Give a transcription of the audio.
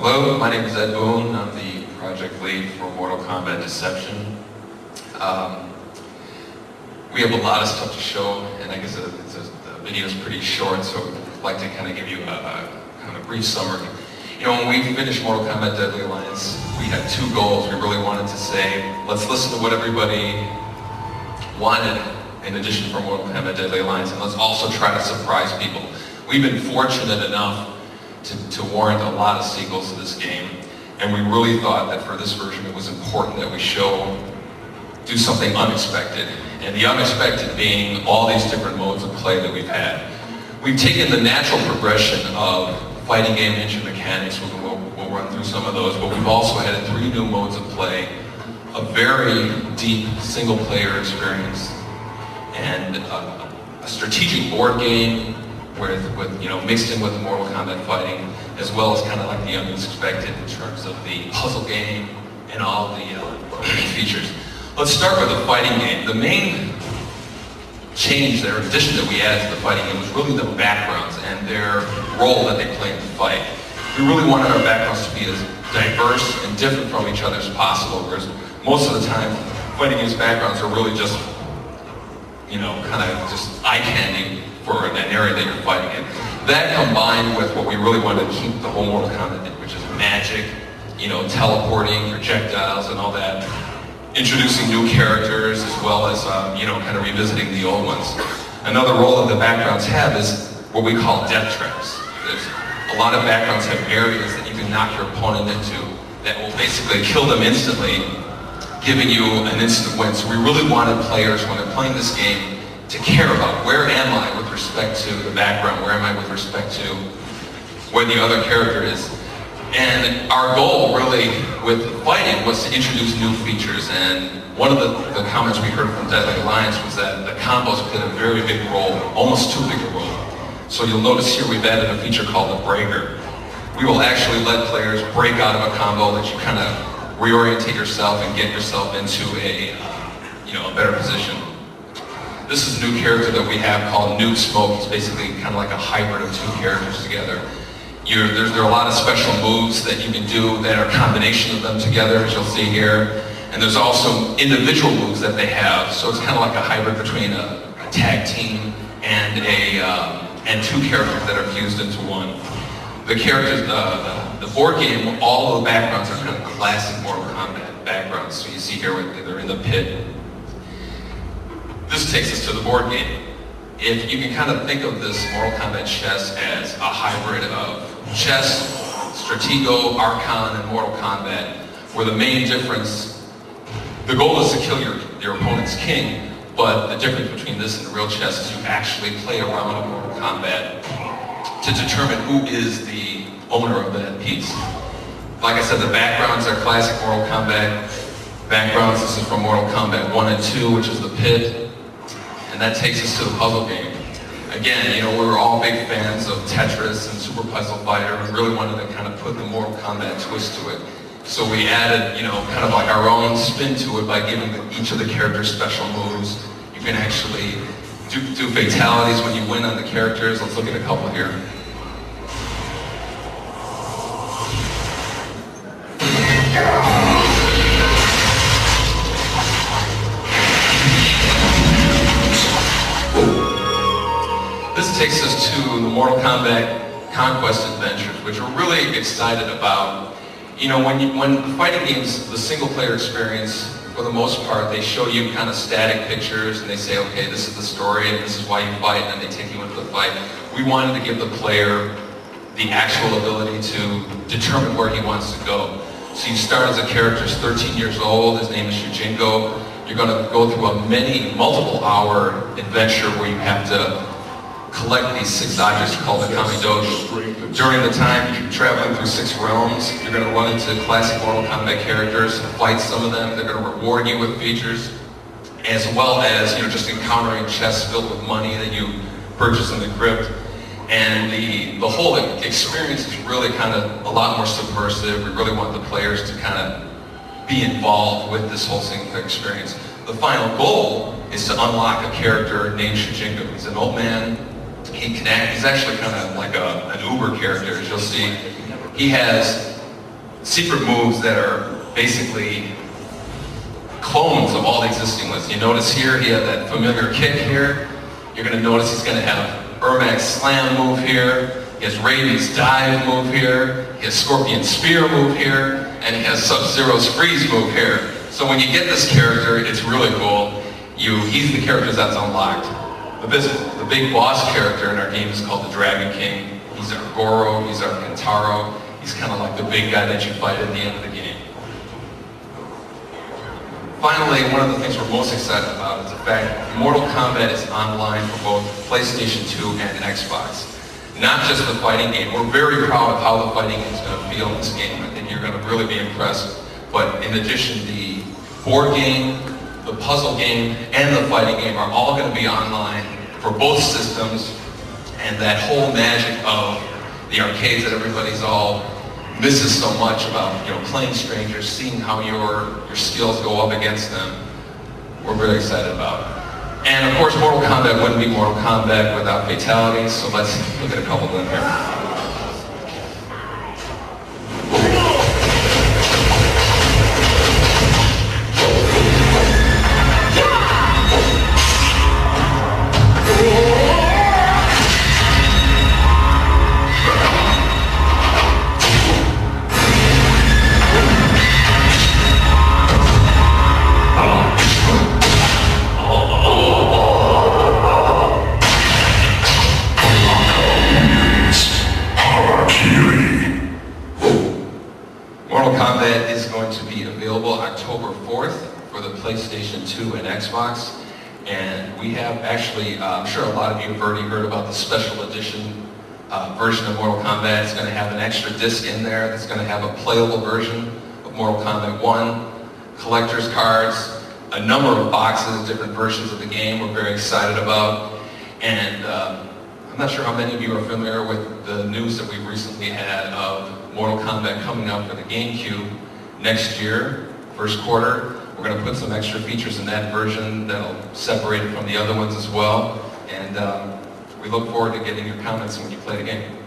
Hello, my name is Ed Boon. I'm the project lead for Mortal Kombat Deception. We have a lot of stuff to show, and I guess the video is pretty short, so I'd like to kind of give you a kind of brief summary. You know, when we finished Mortal Kombat Deadly Alliance, we had two goals. We really wanted to say, let's listen to what everybody wanted in addition for Mortal Kombat Deadly Alliance, and let's also try to surprise people. We've been fortunate enough to warrant a lot of sequels to this game, and we really thought that for this version it was important that we do something unexpected, and the unexpected being all these different modes of play that we've had. We've taken the natural progression of fighting game engine mechanics, we'll run through some of those, but we've also added 3 new modes of play, a very deep single player experience, and a strategic board game with mixed in with Mortal Kombat fighting, as well as kind of like the unexpected in terms of the puzzle game and all the features. Let's start with the fighting game. The main change there, in addition that we added to the fighting game, was really the backgrounds and their role that they play in the fight. We really wanted our backgrounds to be as diverse and different from each other as possible, whereas most of the time, fighting games backgrounds are really just, kind of just eye candy for an area that you're fighting in. That combined with what we really wanted to keep the whole Mortal Kombat, which is magic, teleporting, projectiles and all that, introducing new characters as well as, kind of revisiting the old ones. Another role that the backgrounds have is what we call death traps. There's a lot of backgrounds have areas that you can knock your opponent into that will basically kill them instantly, giving you an instant win. So we really wanted players, when they're playing this game, to care about where am I with respect to the background, where am I with respect to where the other character is. And our goal really with fighting was to introduce new features, and one of the comments we heard from Deadly Alliance was that the combos played a very big role, almost too big a role. So you'll notice here we've added a feature called the breaker. We will actually let players break out of a combo, that you kind of reorientate yourself and get yourself into a better position. This is a new character that we have called Nude Smoke. It's basically kind of like a hybrid of 2 characters together. There are a lot of special moves that you can do that are a combination of them together, as you'll see here. And there's also individual moves that they have, so it's kind of like a hybrid between a tag team and 2 characters that are fused into one. The characters, the board game, all of the backgrounds are kind of classic Mortal Kombat backgrounds. So you see here, they're in the pit. This takes us to the board game. If you can kind of think of this Mortal Kombat chess as a hybrid of chess, Stratego, Archon, and Mortal Kombat, where the main difference, the goal is to kill your opponent's king, but the difference between this and real chess is you actually play a round of Mortal Kombat to determine who is the owner of that piece. Like I said, the backgrounds are classic Mortal Kombat backgrounds. This is from Mortal Kombat 1 and 2, which is the pit. And that takes us to the puzzle game. Again, we were all big fans of Tetris and Super Puzzle Fighter. We really wanted to kind of put the Mortal Kombat twist to it. So we added, kind of like our own spin to it by giving each of the characters special moves. You can actually do fatalities when you win on the characters. Let's look at a couple here. This takes us to the Mortal Kombat Conquest Adventures, which we're really excited about. When fighting games, the single player experience, for the most part, they show you kind of static pictures and they say, okay, this is the story and this is why you fight, and they take you into the fight. We wanted to give the player the actual ability to determine where he wants to go. So you start as a character who's 13 years old, his name is Yujingo. You're going to go through a multiple hour adventure where you have to collect these 6 objects called the Kamidojo. During the time you're traveling through 6 realms, you're going to run into classic Mortal Kombat characters, fight some of them. They're going to reward you with features, as well as just encountering chests filled with money that you purchase in the crypt. And the whole experience is really kind of a lot more subversive. We really want the players to kind of be involved with this whole single experience. The final goal is to unlock a character named Shujinko. He's an old man. He's actually kind of like an Uber character, as you'll see. He has secret moves that are basically clones of all the existing ones. You notice here he had that familiar kick here. You're going to notice he's going to have Ermac's slam move here. He has Raven's dive move here. He has Scorpion's spear move here. And he has Sub-Zero's freeze move here. So when you get this character, it's really cool. He's the character that's unlocked. The big boss character in our game is called the Dragon King. He's our Goro, he's our Kentaro. He's kind of like the big guy that you fight at the end of the game. Finally, one of the things we're most excited about is the fact that Mortal Kombat is online for both PlayStation 2 and Xbox. Not just the fighting game. We're very proud of how the fighting game is going to feel in this game. I think you're going to really be impressed. But in addition, the board game, the puzzle game, and the fighting game are all going to be online for both systems. And that whole magic of the arcades that everybody's all misses so much about, playing strangers, seeing how your skills go up against them, we're very excited about. And of course, Mortal Kombat wouldn't be Mortal Kombat without fatalities, so let's look at a couple of them here. Kombat is going to be available October 4th for the PlayStation 2 and Xbox. And we have actually, I'm sure a lot of you have already heard about the special edition version of Mortal Kombat. It's going to have an extra disc in there that's going to have a playable version of Mortal Kombat 1, collector's cards, a number of boxes, different versions of the game we're very excited about. And I'm not sure how many of you are familiar with the news that we've recently had of Mortal Kombat coming out for the GameCube next year, first quarter. We're going to put some extra features in that version that'll separate it from the other ones as well. And we look forward to getting your comments when you play the game.